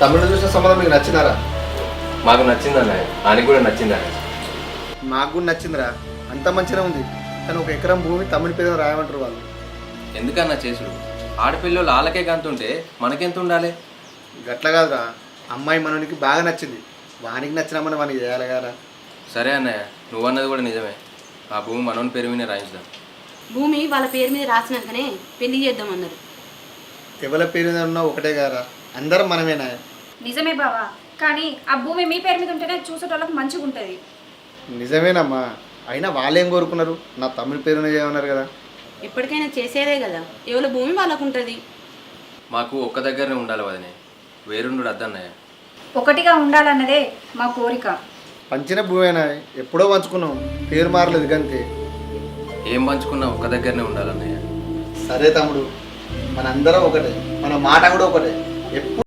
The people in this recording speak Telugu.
తమిళ చూసిన సంబంధం మీకు నచ్చినారా? మాకు నచ్చిందన్న, ఆయనకి కూడా నచ్చిందన్న. నాకు కూడా నచ్చిందిరా, అంత మంచిగా ఉంది. కానీ 1 ఎకరం భూమి తమిళ పేరు రాయమంటారు వాళ్ళు. ఎందుకన్నా చేసుడు? ఆడపిల్లలు వాళ్ళకే కంతుంటే మనకెంత ఉండాలి? గట్ల కాదురా, అమ్మాయి మనోనికి బాగా నచ్చింది, వానికి నచ్చినామని వానికి చేయాలి కదా. సరే అన్నయ్య, నువ్వన్నది కూడా నిజమే. ఆ భూమి మనోని పేరు మీద రాయించుదాం. భూమి వాళ్ళ పేరు మీద రాసినాకనే పెళ్లి చేద్దామన్నారు. ఎవరి పేరు మీద ఉన్నా ఒకటే కదా, అందరం మనమేనా? నిజమే బావా, కానీ ఆ భూమి మీ పేరు మీద ఉంటేనే చూసేటోళ్ళకి మంచిగా ఉంటుంది. నిజమేనమ్మా, అయినా వాళ్ళేం కోరుకున్నారు? నా తమిళ పేరు మీద చేయమన్నారు కదా. ఎప్పటికైనా చేసేదే కదా, ఎవరి భూమి వాళ్ళకు ఉంటుంది. మాకు ఒక్క దగ్గరనే ఉండాలి వదినే, వేరుండు అద్దన్నయ్య. ఒకటిగా ఉండాలన్నదే మా కోరిక. పంచిన భూమేనా, ఎప్పుడో పంచుకున్నాం, పేరు మారలేదు కంతే. ఏం పంచుకున్నా ఒక్క దగ్గరనే ఉండాలన్నయ్య. సరే తమ్ముడు, మనందరం ఒకటే, మన మాట కూడా ఒకటే. ఎప్పుడు